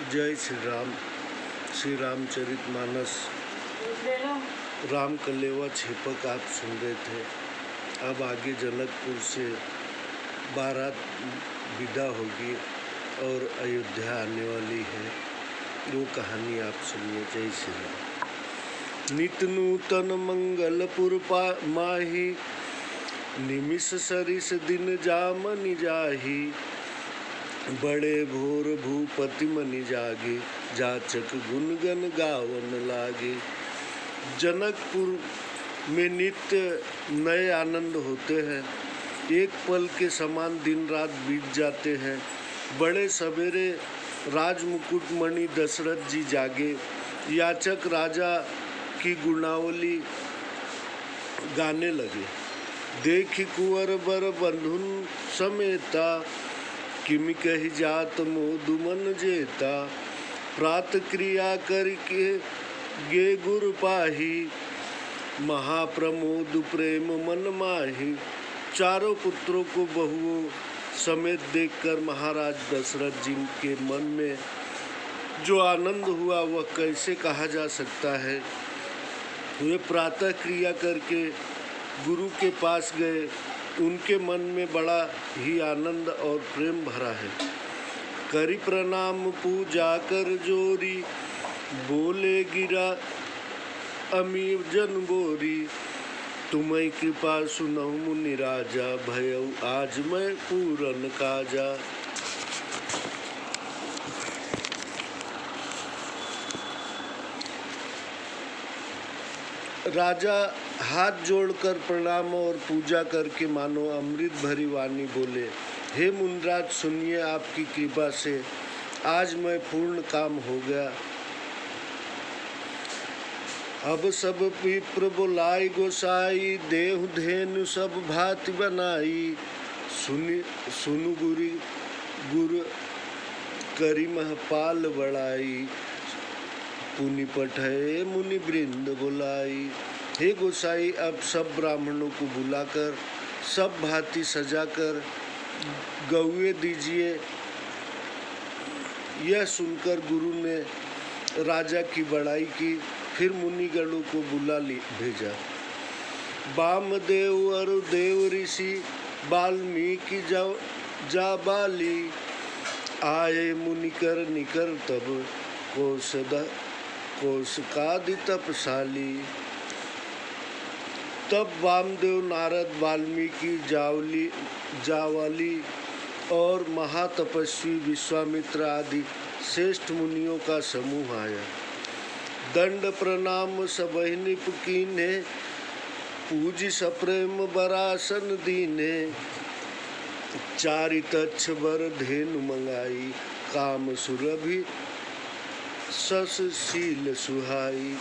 जय श्री राम। श्री रामचरितमानस राम कलेवा छेपक आप सुन रहे थे। अब आगे जनकपुर से बारात विदा होगी और अयोध्या आने वाली है, वो कहानी आप सुनिए। जय श्री राम। नित नूतन मंगलपुर माही, निमिष सरिस दिन जामनि जाही। बड़े भोर भूपति मनि जागे, जाचक गुनगन गावन लागे। जनकपुर में नित्य नए आनंद होते हैं। एक पल के समान दिन रात बीत जाते हैं। बड़े सवेरे राजमुकुट मणि दशरथ जी जागे। याचक राजा की गुणावली गाने लगे। देखी कुंवर बर बंधुन समेता, किमि कहि जात मोदु मन जेता। प्रात क्रिया करके गे गुर पाही, महाप्रमोद प्रेम मन माही। चारों पुत्रों को बहुओं समेत देखकर महाराज दशरथ जी के मन में जो आनंद हुआ वह कैसे कहा जा सकता है। वे प्रातः क्रिया करके गुरु के पास गए। उनके मन में बड़ा ही आनंद और प्रेम भरा है। करी प्रणाम पूजा कर जोरी, बोले गिरा अमी जन बोरी। तुम्हें कृपा सुनहु मुनि राजा, भयउ आज मैं पूरन काजा। राजा हाथ जोड़कर प्रणाम और पूजा करके मानो अमृत भरी वाणी बोले, हे मुनिराज सुनिए, आपकी कृपा से आज मैं पूर्ण काम हो गया। अब सब विप्र बुलाई गोसाई, देहु धेनु सब भांति बनाई। सुनु गुर करी महपाल बड़ाई, पुनि पठे मुनि वृंद बुलाई। हे गोसाई, अब सब ब्राह्मणों को बुलाकर सब भांति सजाकर गौए दीजिए। यह सुनकर गुरु ने राजा की बड़ाई की। फिर मुनिगणों को बुला भेजा। वामदेव और देव ऋषि वाल्मीकि जाबाली, आए मुनिकर निकर तब कौशिकादि तपशाली। तब वामदेव, नारद, वाल्मीकि, जावाली और महातपस्वी विश्वामित्र आदि श्रेष्ठ मुनियों का समूह आया। दंड प्रणाम सबहि निप कीन्हे, पूजी सप्रेम बरासन दीने। चारित बर धेनु मंगाई, काम सुरभि ससशील सुहाई।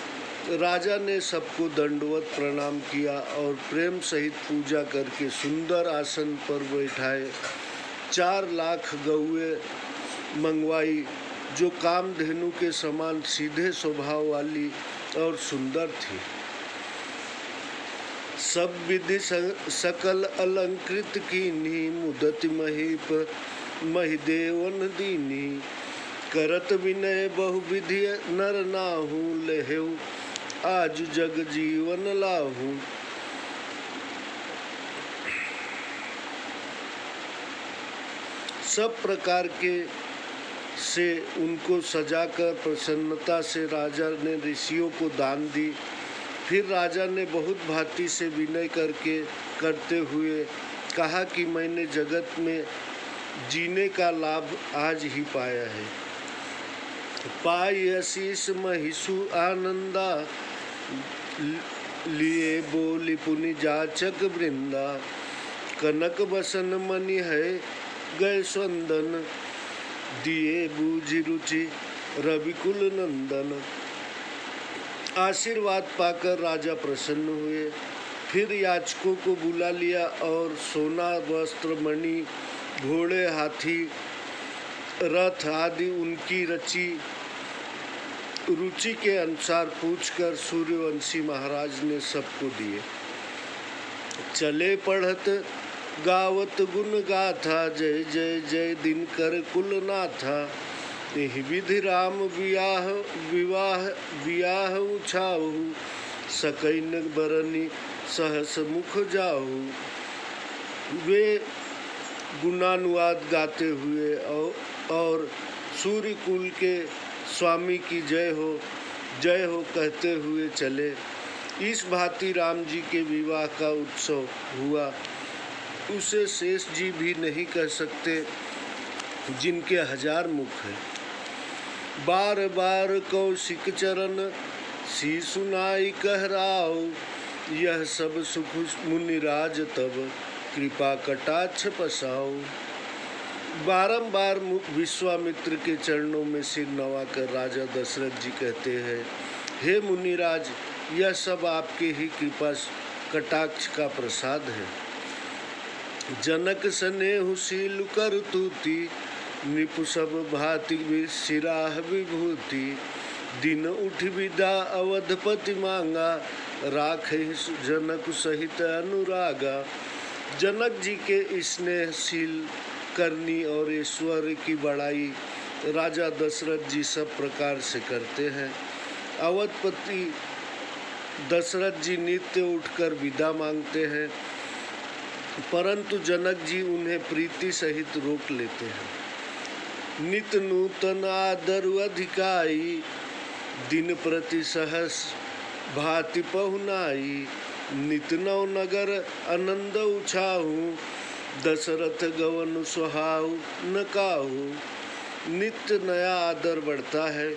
राजा ने सबको दंडवत प्रणाम किया और प्रेम सहित पूजा करके सुंदर आसन पर बैठाए। 4 लाख गौएं मंगवाई जो कामधेनु के समान सीधे स्वभाव वाली और सुंदर थी। सब विधि सकल अलंकृत कीन्ही, मुदति महीप महिदेवन दीनी। करत विनय बहुविधि नर नाहू, लेहु आज जग जीवन लाहू। सब प्रकार के से उनको सजाकर प्रसन्नता से राजा ने ऋषियों को दान दी। फिर राजा ने बहुत भांति से विनय करते हुए कहा कि मैंने जगत में जीने का लाभ आज ही पाया है। पाई आशीष महिषु आनंदा, लिए बोली पुनि जाचक वृंदा। कनक बसन मनि है गए स्वंदन, दिए बूझी रुचि रविकुल नंदन। आशीर्वाद पाकर राजा प्रसन्न हुए। फिर याचकों को बुला लिया और सोना, वस्त्र, मणि, घोड़े, हाथी, रथ आदि उनकी रुचि के अनुसार पूछकर सूर्यवंशी महाराज ने सबको दिए। चले पढ़त गावत गुण गाथा, जय जय जय दिनकर कुलनाथा। एहि विधि राम विवाह विवाह विवाह उछाऊ, सकैन बरनी सहस मुख जाऊ। वे गुणानुवाद गाते हुए और सूर्य कुल के स्वामी की जय हो कहते हुए चले। इस भांति राम जी के विवाह का उत्सव हुआ। उसे शेष जी भी नहीं कह सकते जिनके 1000 मुख हैं। बार बार कौशिक चरण सी सुनाई कहराओ, यह सब सुख मुनिराज तब कृपा कटाक्ष पसाओ। बारंबार विश्वामित्र के चरणों में सिर नवाकर राजा दशरथ जी कहते हैं, हे मुनिराज, यह सब आपके ही कृपा कटाक्ष का प्रसाद है। जनक स्नेहु शील कर तूती, निपु सब भांति सिराह विभूति। दिन उठ विदा अवधपति मांगा, राखे जनक सहित अनुरागा। जनक जी के स्नेहशील करनी और ईश्वर की बड़ाई राजा दशरथ जी सब प्रकार से करते हैं। अवधपति दशरथ जी नित्य उठकर विदा मांगते हैं, परंतु जनक जी उन्हें प्रीति सहित रोक लेते हैं। नित नूतन आदर अधिकाई, दिन प्रति सहस भांति पहुनाई। नित नव नगर आनंद उछाऊ, दशरथ गवन सुहाऊ न काहू। नित्य नया आदर बढ़ता है,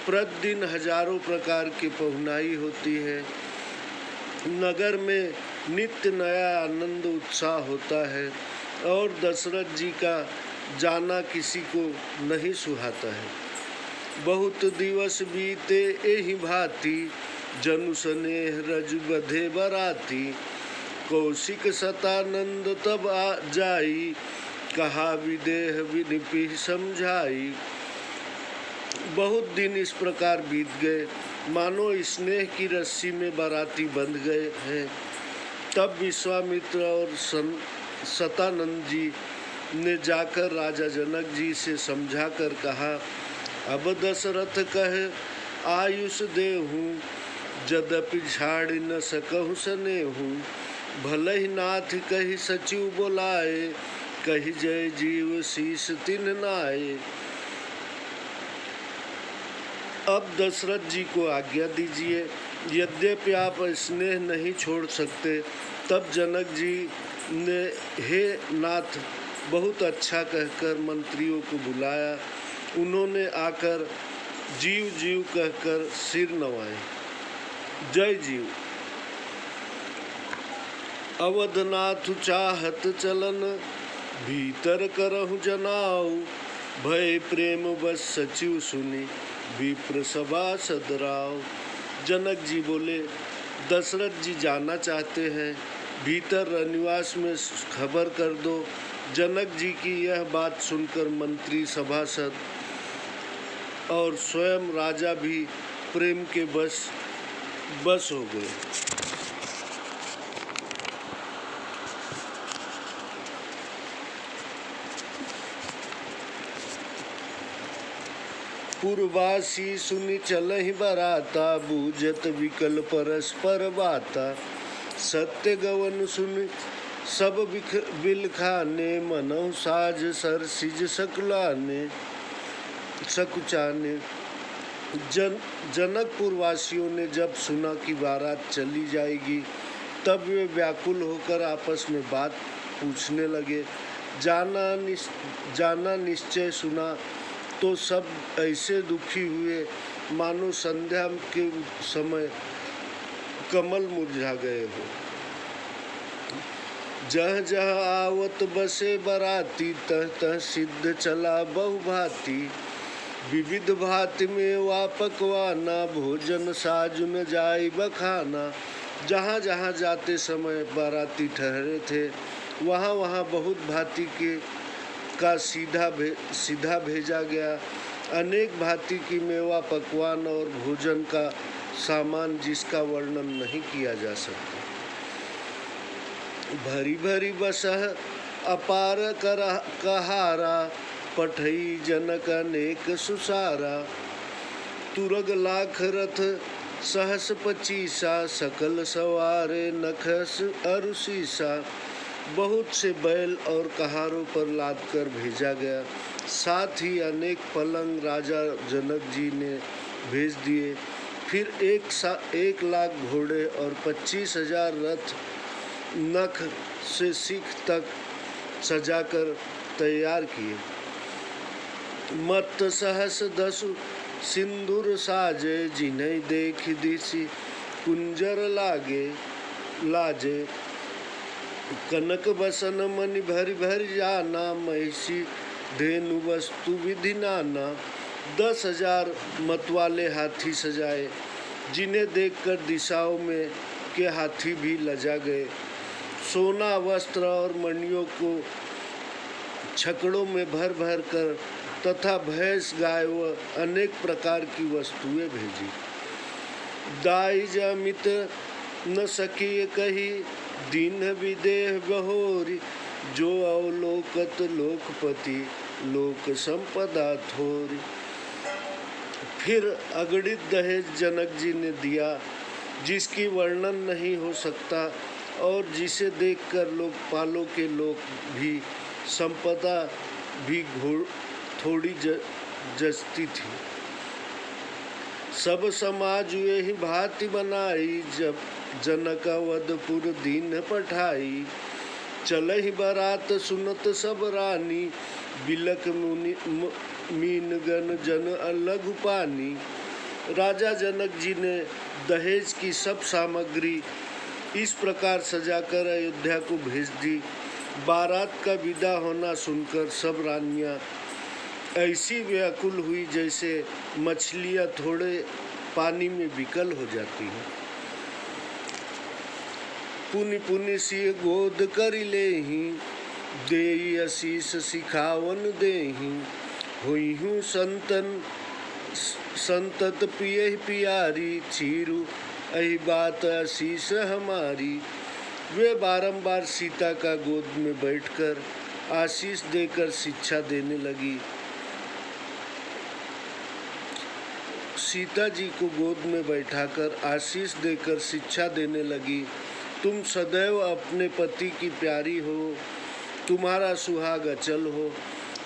प्रतिदिन हजारों प्रकार की पहुनाई होती है। नगर में नित्य नया आनंद उत्साह होता है और दशरथ जी का जाना किसी को नहीं सुहाता है। बहुत दिवस बीते एहि भांति, जनु स्नेह रज बधे बराती। कौशिक सतानंद तब आ जाई, कहा विदेह विनिपि समझाई। बहुत दिन इस प्रकार बीत गए, मानो स्नेह की रस्सी में बाराती बंध गए हैं। तब विश्वामित्र और सतानंद जी ने जाकर राजा जनक जी से समझाकर कहा, अब दशरथ कहे आयुष देहूँ, यद्यपि छाड़ न सकहु स्नेहु। भले ही नाथ कही सचिव बोलाए, कही जय जीव शीस तिन नाए। अब दशरथ जी को आज्ञा दीजिए, यद्यपि आप स्नेह नहीं छोड़ सकते। तब जनक जी ने हे नाथ बहुत अच्छा कहकर मंत्रियों को बुलाया। उन्होंने आकर जीव जीव कहकर सिर नवाए। जय जीव। अवधनाथ चाहत चलन, भीतर करहु जनाऊ। भय प्रेम बस सचिव सुनी, विप्र सभा सदराव। जनक जी बोले, दशरथ जी जाना चाहते हैं, भीतर रनिवास में खबर कर दो। जनक जी की यह बात सुनकर मंत्री सभासद और स्वयं राजा भी प्रेम के बस हो गए। पूर्वासी सुनि चलहि बराता, बूझत विकल परस्पर बाता। सत्य गवन सुनि सब बिलखाने, मनहु साज सर सिज सकुचाने। जनकपुर वासियों ने जब सुना कि बारात चली जाएगी, तब वे व्याकुल होकर आपस में बात पूछने लगे। जाना निश्चय सुना तो सब ऐसे दुखी हुए मानो संध्या के समय कमल मुरझा गए हो। जह जह आवत बसे बराती, तह तह सिद्ध चला बहुभांति। विविध भांति में वा पकवाना, भोजन साजु न जाई बखाना। जहाँ जहाँ जाते समय बाराती ठहरे थे, वहाँ वहाँ बहुत भांति का सीधा भेजा गया। अनेक भांति की मेवा पकवान और भोजन का सामान जिसका वर्णन नहीं किया जा सकता। भरी भरी बसह अपार कहारा, पठई जनक अनेक सुसारा। तुरग लाख रथ सहस पचीसा, सकल सवारे नखस अरुसीसा। बहुत से बैल और कहारों पर लाद कर भेजा गया। साथ ही अनेक पलंग राजा जनक जी ने भेज दिए। फिर 1 लाख घोड़े और 25,000 रथ नख से सीख तक सजाकर तैयार किए। मत्त सहस दसु सिंदूर साजे, जिन्हें देख दिसी कुंजर लाजे। कनक बसन मणि भरि भरि जाना, महिषी धेनु वस्तु विधि नाना। 10,000 मतवाले हाथी सजाए, जिन्हें देखकर दिशाओं में के हाथी भी लजा गए। सोना वस्त्र और मणियों को छकड़ों में भर भर कर तथा भैंस गाय व अनेक प्रकार की वस्तुएं भेजी। दाई जमित न सकी कही, दीन विदेह बहोरी। जो अवलोकत लोकपति, लोक संपदा थोरी। फिर अगणित दहेज जनक जी ने दिया, जिसकी वर्णन नहीं हो सकता और जिसे देखकर लोकपालों के लोग भी संपदा भी थोड़ी जचती थी। सब समाज यही भांति बनाई, जब जनक अवधपुर दीन पठाई। चलहि बरात सुनत सब रानी, बिलक मीनगन जन लघु पानी। राजा जनक जी ने दहेज की सब सामग्री इस प्रकार सजाकर अयोध्या को भेज दी। बारात का विदा होना सुनकर सब रानियां ऐसी व्याकुल हुई जैसे मछलियां थोड़े पानी में विकल हो जाती हैं। पुनि पुनि सिय गोद करि लेहि, देई आशीष सिखावन देहि। होइहु संतत पियहि पियारी, चीरु अहि बात आशीष हमारी। वे बारंबार सीता का गोद में बैठकर आशीष देकर शिक्षा देने लगी। सीता जी को गोद में बैठाकर आशीष देकर शिक्षा देने लगी। तुम सदैव अपने पति की प्यारी हो, तुम्हारा सुहाग अचल हो,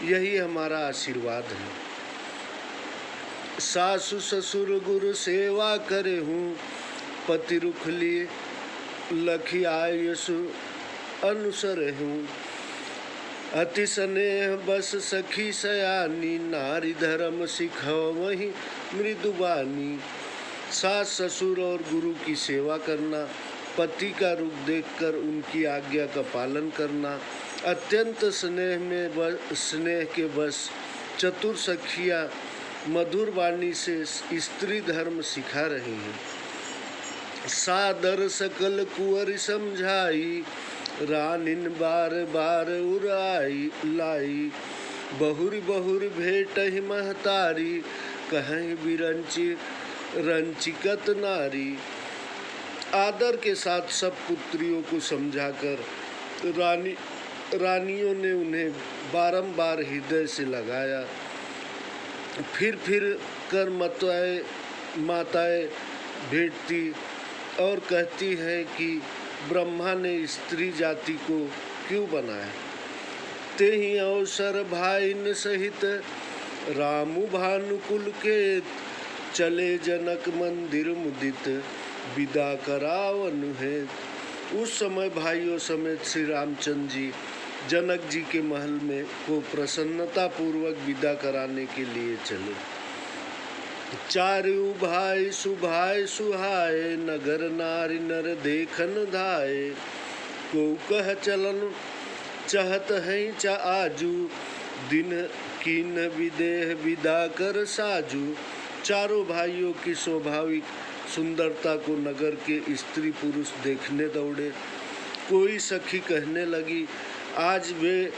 यही हमारा आशीर्वाद है। सासु ससुर गुरु सेवा करे हूँ, पति रुख लिए लखी आयुष अनुसर हूँ। अति स्नेह बस सखी सयानी, नारी धर्म सिखवहि मृदुबानी। सास ससुर और गुरु की सेवा करना, पति का रूप देखकर उनकी आज्ञा का पालन करना, अत्यंत स्नेह के बस चतुर सखियाँ मधुर वाणी से स्त्री धर्म सिखा रही हैं। सादर सकल कुंवर समझाई, रानिन बार बार उड़ाई लाई। बहुरी बहुरी भेटहि महतारी, कहीं बिरंची रंचिकत नारी। आदर के साथ सब पुत्रियों को समझाकर रानियों ने उन्हें बारंबार हृदय से लगाया। फिर कर माताएं भेंटती और कहती है कि ब्रह्मा ने स्त्री जाति को क्यों बनाया। ते ही अवसर भाइन सहित, रामु भानुकुल के चले जनक मंदिर मुदित। विदा करावन है। उस समय भाइयों समेत श्री रामचंद्र जी जनक जी के महल में को प्रसन्नता पूर्वक विदा कराने के लिए चले। चारु भाई सुभाय सुहाय, नगर नारी नर देखन धाये। को कह चलन चाहत है चा आजू, दिन कीन विदेह विदा कर साजू। चारों भाइयों की स्वाभाविक सुंदरता को नगर के स्त्री पुरुष देखने दौड़े। कोई सखी कहने लगी, आज वे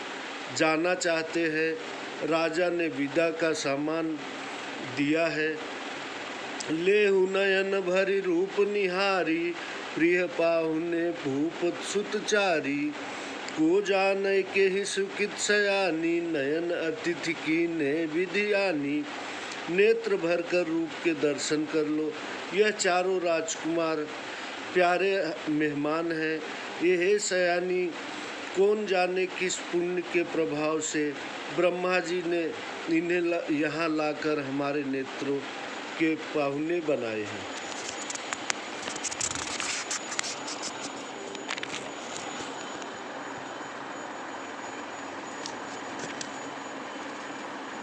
जाना चाहते हैं, राजा ने विदा का सामान दिया है। लेहु नयन भरी रूप निहारी, प्रिय पाहुने भूप सुतचारी। को जाने के ही सुकित सयानी, नयन अतिथि की ने विधियानी। नेत्र भर कर रूप के दर्शन कर लो। यह चारों राजकुमार प्यारे मेहमान हैं। ये हे सयानी, कौन जाने किस पुण्य के प्रभाव से ब्रह्मा जी ने इन्हें यहाँ लाकर हमारे नेत्रों के पाहुने बनाए हैं।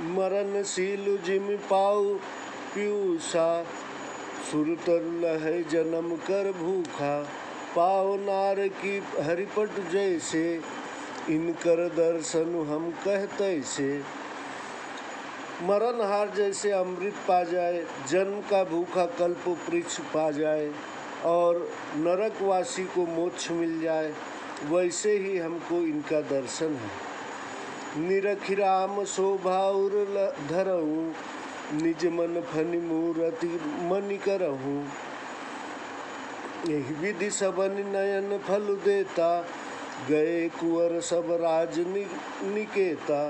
मरणशील जिम पाऊ पीयूषा, सुरतर लहै जन्म कर भूखा। पाओ नार की हरिपट जैसे, इनकर दर्शन हम कहते से। मरणहार जैसे अमृत पा जाए, जन्म का भूखा कल्प वृक्ष पा जाए और नरकवासी को मोक्ष मिल जाए, वैसे ही हमको इनका दर्शन है। निरखि राम शोभा उर धरऊँ, निज मन फनि मूरति मनि करहूँ। यही विधि सबन नयन फल देता, गए कुंवर सब राज निकेता।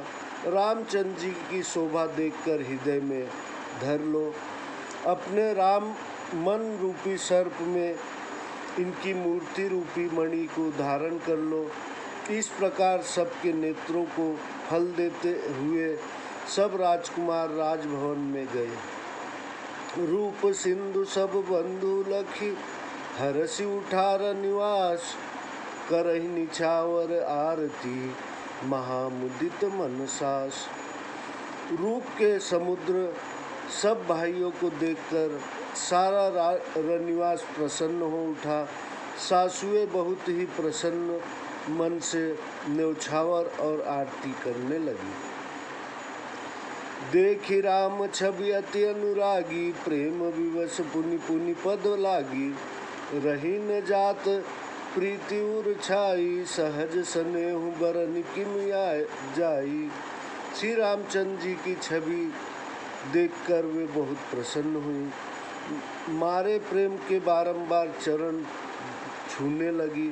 रामचंद्र जी की शोभा देखकर हृदय में धर लो। अपने राम मन रूपी सर्प में इनकी मूर्ति रूपी मणि को धारण कर लो। इस प्रकार सबके नेत्रों को फल देते हुए सब राजकुमार राजभवन में गए। रूप सिंधु सब बंधु लखी, हरसि उठार निवास। करहि निछावर आरती, महामुदित मन सास। रूप के समुद्र सब भाइयों को देखकर सारा रनिवास प्रसन्न हो उठा। सासुएं बहुत ही प्रसन्न मन से न्यौछावर और आरती करने लगी। देखि राम छवि अति अनुरागी, प्रेम विवश पुनि पुनि पद लागी। रही न जात प्रीति उर छाई, सहज स्नेहु बरन किम जाई। श्री रामचंद्र जी की छवि देखकर वे बहुत प्रसन्न हुई। मारे प्रेम के बारंबार चरण छूने लगी।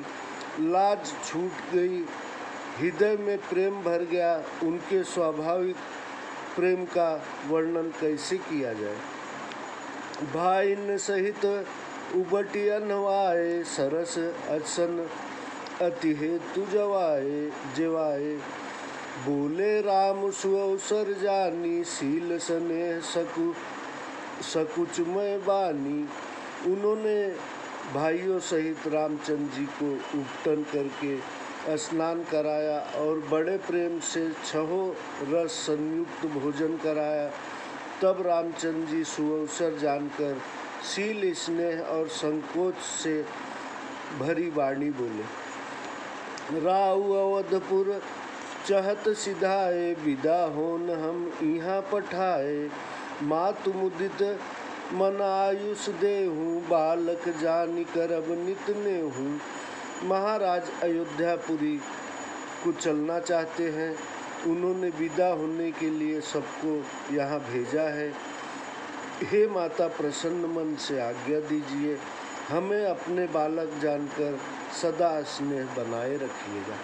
लाज छूट गई, हृदय में प्रेम भर गया। उनके स्वाभाविक प्रेम का वर्णन कैसे किया जाए। भाइन सहित उबटी अनवाए, सरस असन अति हेतु जवाए। बोले राम सुअवसर जानी, शील स्नेह सकुचमय बानी। उन्होंने भाइयों सहित रामचंद्र जी को उपटन करके स्नान कराया और बड़े प्रेम से छहों रस संयुक्त भोजन कराया। तब रामचंद्र जी सुअवसर जानकर शील स्नेह और संकोच से भरी वाणी बोले। राउ अवधपुर चहत सिधाए, विदा होन हम यहाँ पठाए। मातु मुदित मन आयुष देहूँ, बालक जानि करब नित नेहूँ। महाराज अयोध्यापुरी को चलना चाहते हैं। उन्होंने विदा होने के लिए सबको यहाँ भेजा है। हे माता, प्रसन्न मन से आज्ञा दीजिए। हमें अपने बालक जानकर सदा स्नेह बनाए रखिएगा।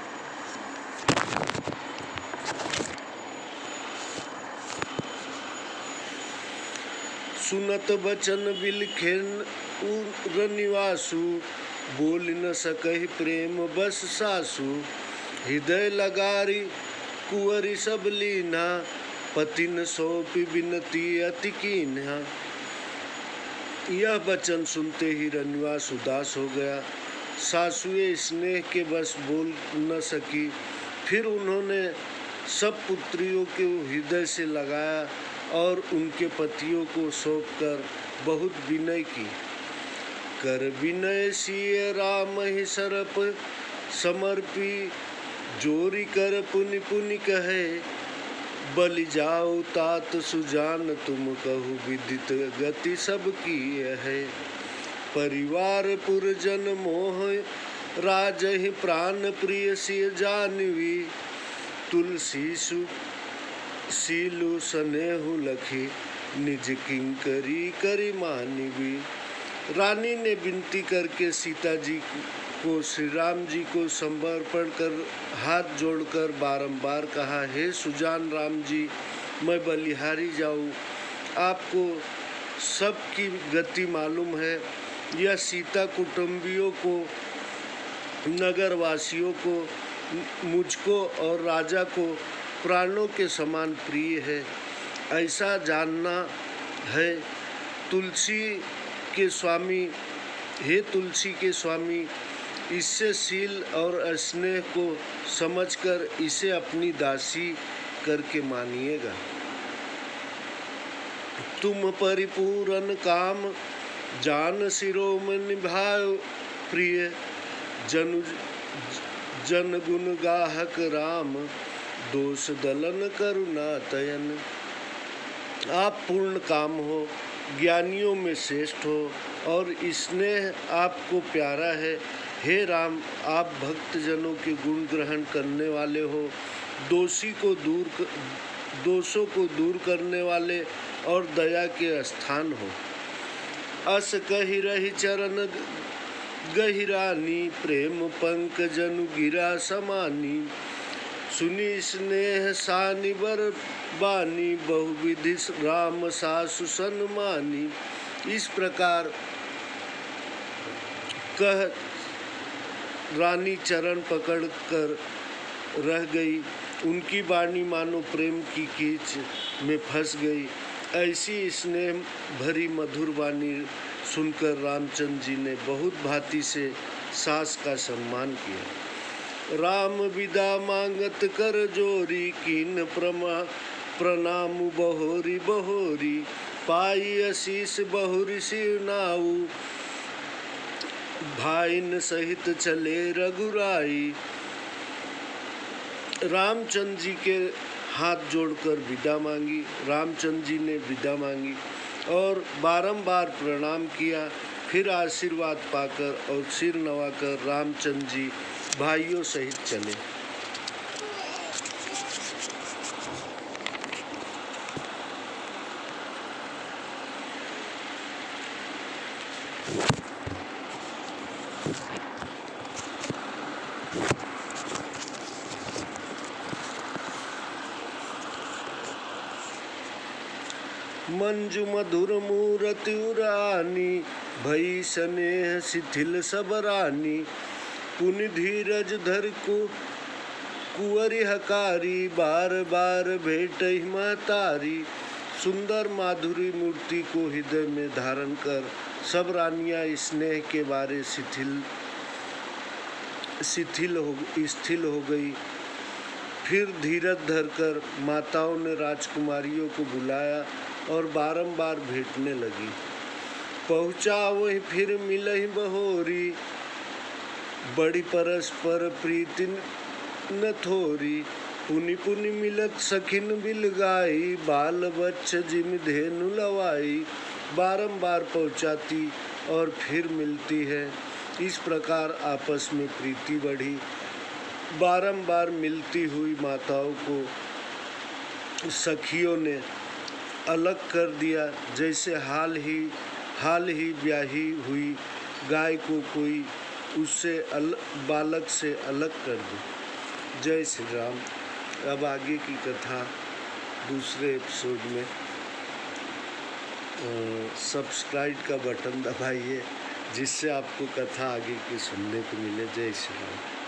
सुनत बचन बिलखेन उर निवासु, बोल न सकहि प्रेम बस सासु। हृदय लगारी कुंवरी सब लीना, पतिन सौंपी बिनती अति कीन्हा। यह वचन सुनते ही रनिवास उदास हो गया। सासुए स्नेह के बस बोल न सकी। फिर उन्होंने सब पुत्रियों को हृदय से लगाया और उनके पतियों को सौंपकर बहुत विनय की। कर विनय सिय राम ही सरप, समर्पी जोरी कर पुनि पुनि कहे। बलि जाओ तात सुजान तुम कहु, विदित गति सब की है। परिवार पुरजन मोह राज ही, प्राण प्रिय सिय जानवी। तुलसी सीलु स्नेहु लखी, निज किंकरी करी मानवी। रानी ने विनती करके सीता जी को श्री राम जी को समर्पण कर हाथ जोड़कर बारंबार कहा, हे सुजान राम जी, मैं बलिहारी जाऊँ। आपको सबकी गति मालूम है। यह सीता कुटुंबियों को, नगरवासियों को, मुझको और राजा को प्राणों के समान प्रिय है। ऐसा जानना है तुलसी के स्वामी, हे तुलसी के स्वामी, इससे शील और स्नेह को समझकर इसे अपनी दासी करके मानिएगा। तुम परिपूर्ण काम जान शिरोमणि निभाओ प्रिय, जन गुण गाहक राम, दोष दलन करुणा तयन। आप पूर्ण काम हो, ज्ञानियों में श्रेष्ठ हो और स्नेह आपको प्यारा है। हे राम, आप भक्तजनों के गुण ग्रहण करने वाले हो, दोषों को दूर करने वाले और दया के स्थान हो। अस कहि रही चरण गहिरानी, प्रेम पंकजनु गिरा समानी, सुनी स्नेह सानि बर बानी, बहुविधि राम सासु सन्मानी। इस प्रकार कह रानी चरण पकड़ कर रह गई। उनकी वाणी मानो प्रेम की कीच में फंस गई। ऐसी स्नेह भरी मधुर वाणी सुनकर रामचंद्र जी ने बहुत भांति से सास का सम्मान किया। राम विदा मांगत कर जोरी, कीन प्रणाम बहोरी बहोरी, पाई आशीष बहुरी सिरनाऊ, भाइन सहित चले रघुराई। रामचंद्र जी के हाथ जोड़कर विदा मांगी। रामचंद्र जी ने विदा मांगी और बारंबार प्रणाम किया। फिर आशीर्वाद पाकर और सिर नवाकर रामचंद्र जी भाइयों सहित चले। मंजु मधुर मूरति उरानी, भई स्नेह शिथिल सब रानी, पुनि धीरज धर को कुंवरी हकारी, बार बार भेटहि महतारी। सुंदर माधुरी मूर्ति को हृदय में धारण कर सब रानियां स्नेह के बारे स्थिल हो गई। फिर धीरज धरकर माताओं ने राजकुमारियों को बुलाया और बारंबार भेंटने लगी। पहुँचा वही फिर मिलहि बहोरी, बड़ी परस्पर प्रीति न थोरी, पुनि पुनि मिलत सखिन बिल गाई, बाल बच्च जिम धेनु लवाई। बारंबार पहुँचाती और फिर मिलती है। इस प्रकार आपस में प्रीति बढ़ी। बारंबार मिलती हुई माताओं को सखियों ने अलग कर दिया, जैसे हाल ही ब्याही हुई गाय को कोई उससे बालक से अलग कर दे। जय श्री राम। अब आगे की कथा दूसरे एपिसोड में। सब्सक्राइब का बटन दबाइए जिससे आपको कथा आगे की सुनने को मिले। जय श्री राम।